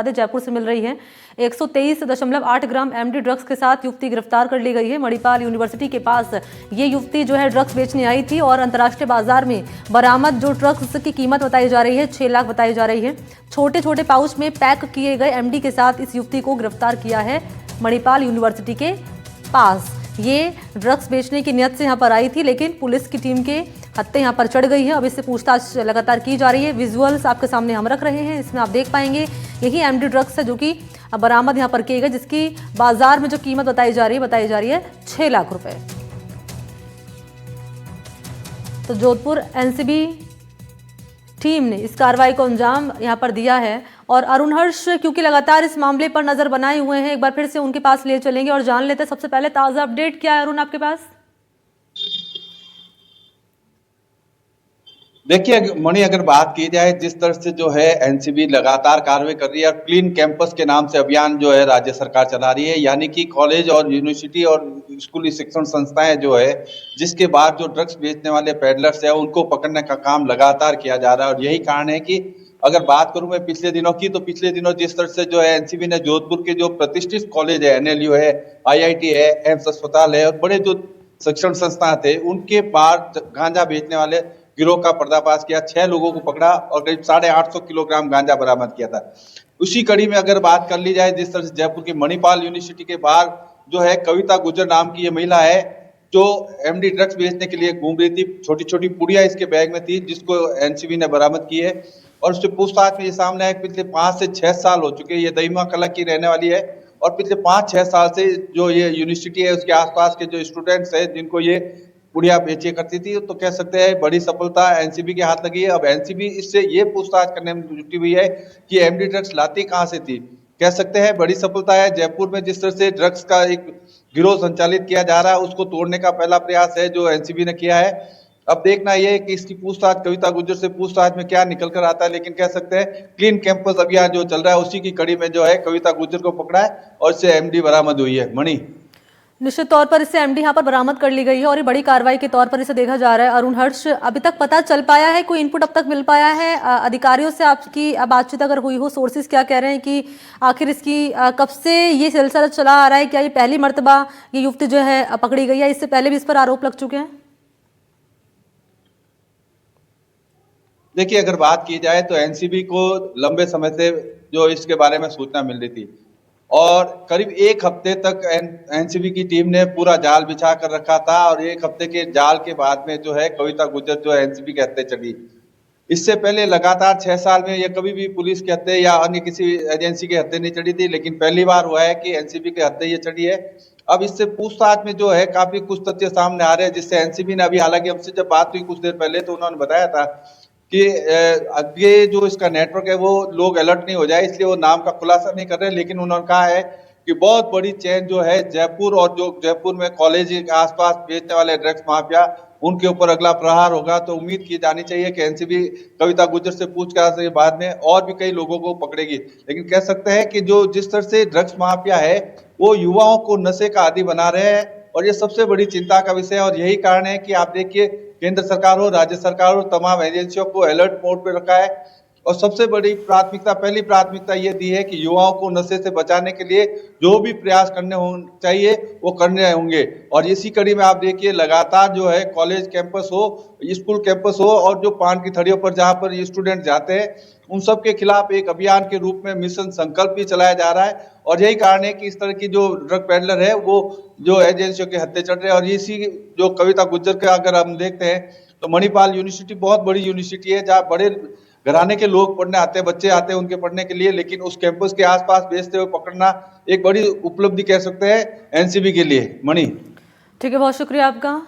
जयपुर से मिल रही है। 123.8 ग्राम एमडी ड्रग्स के साथ युवती गिरफ्तार कर ली गई है। मणिपाल यूनिवर्सिटी के पास ये युवती जो है ड्रग्स बेचने आई थी और अंतर्राष्ट्रीय बाजार में बरामद जो ड्रग्स की कीमत बताई जा रही है 6 लाख बताई जा रही है। छोटे छोटे पाउच में पैक किए गए एमडी के साथ इस युवती को गिरफ्तार किया है मणिपाल यूनिवर्सिटी के पास। ये ड्रग्स बेचने की नियत से यहाँ पर आई थी, लेकिन पुलिस की टीम के हत्थे यहाँ पर चढ़ गई है। अब इससे पूछताछ लगातार की जा रही है। विजुअल्स आपके सामने हम रख रहे हैं, इसमें आप देख पाएंगे यही एमडी ड्रग्स है जो कि बरामद यहाँ पर किए गए, जिसकी बाजार में जो कीमत बताई जा रही है 6 लाख रुपए। तो जोधपुर एनसीबी टीम ने इस कार्रवाई को अंजाम यहाँ पर दिया है। और अरुण हर्ष क्योंकि लगातार इस मामले पर नजर बनाए हुए हैं, एक बार फिर से उनके पास ले चलेंगे और जान लेते हैं सबसे पहले ताजा अपडेट क्या है अरुण आपके पास। देखिए मणि, अगर बात की जाए जिस तरह से जो है एनसीबी लगातार कार्रवाई कर रही है और क्लीन कैंपस के नाम से अभियान जो है राज्य सरकार चला रही है, यानी कि कॉलेज और यूनिवर्सिटी और स्कूली शिक्षण संस्थाएं जो है जिसके बाद जो ड्रग्स बेचने वाले पेडलर्स है उनको पकड़ने का काम लगातार किया जा रहा है। और यही कारण है कि अगर बात करूं मैं पिछले दिनों की, तो पिछले दिनों जिस तरह से जो है एनसीबी ने जोधपुर के जो प्रतिष्ठित कॉलेज है, एनएलयू है, आईआईटी है, एम्स अस्पताल है और बड़े जो शिक्षण संस्थान थे उनके पास गांजा बेचने वाले गिरोह का पर्दाफाश किया। 6 लोगों को पकड़ा और करीब 850 किलोग्राम गांजा बरामद किया था। उसी कड़ी में अगर बात कर ली जाए, जिस तरह से जयपुर की मणिपाल यूनिवर्सिटी के बाहर जो है कविता गुर्जर नाम की ये महिला है जो एमडी ड्रग्स बेचने के लिए घूम रही थी। छोटी छोटी पुड़िया इसके बैग में थी जिसको एनसीबी ने बरामद की है। और उससे पूछताछ में ये सामने आया पिछले 5 से 6 साल हो चुके हैं। ये दहीमा कला की रहने वाली है और पिछले 5-6 साल से जो ये यूनिवर्सिटी है उसके आसपास के जो स्टूडेंट्स है जिनको ये पुड़िया बेचे करती थी, तो कह सकते हैं बड़ी सफलता एनसीबी के हाथ लगी है। अब एनसीबी इससे ये पूछताछ करने में जुटी हुई है कि एमडी ड्रग्स लाती कहां से थी। कह सकते हैं बड़ी सफलता है। जयपुर में जिस तरह से ड्रग्स का एक गिरोह संचालित किया जा रहा है उसको तोड़ने का पहला प्रयास है जो एनसीबी ने किया है। अब देखना यह है कि इसकी पूछताछ कविता गुर्जर से पूछताछ में क्या निकल कर आता है, लेकिन कह सकते हैं क्लीन कैंपस अभियान जो चल रहा है उसी की कड़ी में जो है कविता गुर्जर को पकड़ा है और इससे एमडी बरामद हुई है। मणि, निश्चित तौर पर इससे एमडी यहाँ पर बरामद कर ली गई है और ये बड़ी कार्रवाई के तौर पर इसे देखा जा रहा है। अरुण हर्ष, अभी तक पता चल पाया है, कोई इनपुट अब तक मिल पाया है अधिकारियों से आपकी बातचीत अगर हुई हो, सोर्सेज क्या कह रहे हैं कि आखिर इसकी कब से ये सिलसिला चला आ रहा है? क्या ये पहली मर्तबा ये युवती जो है पकड़ी गई है, इससे पहले भी इस पर आरोप लग चुके हैं? देखिए अगर बात की जाए तो एनसीबी को लंबे समय से जो इसके बारे में सूचना मिल रही थी और करीब 1 हफ्ते तक एनसीबी की टीम ने पूरा जाल बिछा कर रखा था और 1 हफ्ते के जाल के बाद में जो है कविता गुर्जर जो है एनसीबी के हत्थे चढ़ी। इससे पहले लगातार 6 साल में ये कभी भी पुलिस के हत्थे या अन्य किसी एजेंसी के हत्थे नहीं चढ़ी थी, लेकिन पहली बार हुआ है कि एनसीबी के हत्थे ये चढ़ी है। अब इससे पूछताछ में जो है काफी कुछ तथ्य सामने आ रहे हैं जिससे एनसीबी ने अभी, हालांकि हमसे जब बात हुई कुछ देर पहले तो उन्होंने बताया था कि ये जो इसका नेटवर्क है वो लोग अलर्ट नहीं हो जाए इसलिए वो नाम का खुलासा नहीं कर रहे, लेकिन उन्होंने कहा है कि बहुत बड़ी चेन जो है जयपुर और जो जयपुर में कॉलेज के आसपास बेचने वाले ड्रग्स माफिया उनके ऊपर अगला प्रहार होगा। तो उम्मीद की जानी चाहिए कि एनसीबी कविता गुर्जर से पूछताछ के बाद में और भी कई लोगों को पकड़ेगी। लेकिन कह सकते हैं कि जो जिस तरह से ड्रग्स माफिया है वो युवाओं को नशे का आदी बना रहे हैं और ये सबसे बड़ी चिंता का विषय है। और यही कारण है कि आप देखिए केंद्र सरकार हो, राज्य सरकार हो, तमाम एजेंसियों को अलर्ट मोड पे रखा है और सबसे बड़ी प्राथमिकता, पहली प्राथमिकता ये दी है कि युवाओं को नशे से बचाने के लिए जो भी प्रयास करने चाहिए वो करने होंगे। और इसी कड़ी में आप देखिए लगातार जो है कॉलेज कैंपस हो, स्कूल कैंपस हो और जो पान की थड़ियों पर जहाँ पर स्टूडेंट जाते हैं उन सब के खिलाफ एक अभियान के रूप में मिशन संकल्प भी चलाया जा रहा है। और यही कारण है कि इस तरह की जो ड्रग पेडलर है वो जो एजेंसियों के हत्थे चढ़ रहे हैं। और इसी जो कविता गुर्जर का अगर हम देखते हैं तो मणिपाल यूनिवर्सिटी बहुत बड़ी यूनिवर्सिटी है जहाँ बड़े घराने के लोग पढ़ने आते हैं, बच्चे आते हैं उनके पढ़ने के लिए, लेकिन उस कैंपस के आसपास बेचते हुए पकड़ना एक बड़ी उपलब्धि कह सकते हैं एनसीबी के लिए। मणि, ठीक है, बहुत शुक्रिया आपका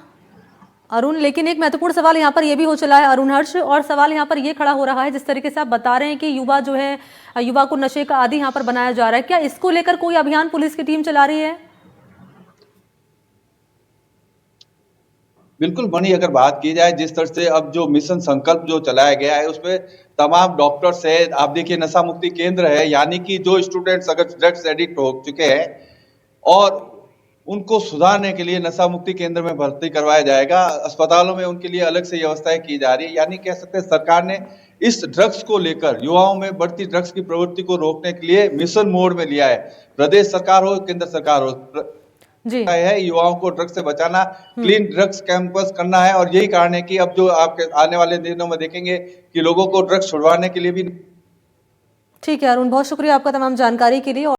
अरुण। लेकिन एक महत्वपूर्ण सवाल यहाँ पर यह भी हो चला है अरुण हर्ष, और सवाल यहाँ पर यह खड़ा हो रहा है जिस तरीके से आप बता रहे हैं कि युवा जो है युवा को नशे का आदी यहाँ पर बनाया जा रहा है, क्या इसको लेकर कोई अभियान पुलिस की टीम चला रही है? बिल्कुल मणि, अगर बात की जाए जिस तरह से अब जो मिशन संकल्प जो चलाया गया है उसमें तमाम डॉक्टर्स है, आप देखिए नशा मुक्ति केंद्र है, यानी कि जो स्टूडेंट्स अगर ड्रग्स एडिक्ट हो चुके हैं और उनको सुधारने के लिए नशा मुक्ति केंद्र में भर्ती करवाया जाएगा। अस्पतालों में उनके लिए अलग से व्यवस्थाएं की जा रही है। यानी कह सकते हैं सरकार ने इस ड्रग्स को लेकर युवाओं में बढ़ती ड्रग्स की प्रवृत्ति को रोकने के लिए मिशन मोड में लिया है। प्रदेश सरकार हो, केंद्र सरकार हो, जी है युवाओं को ड्रग्स से बचाना, क्लीन ड्रग्स कैंपस करना है। और यही कारण है कि अब जो आपके आने वाले दिनों में देखेंगे कि लोगों को ड्रग्स छुड़वाने के लिए भी ठीक है अरुण, बहुत शुक्रिया आपका तमाम जानकारी के लिए।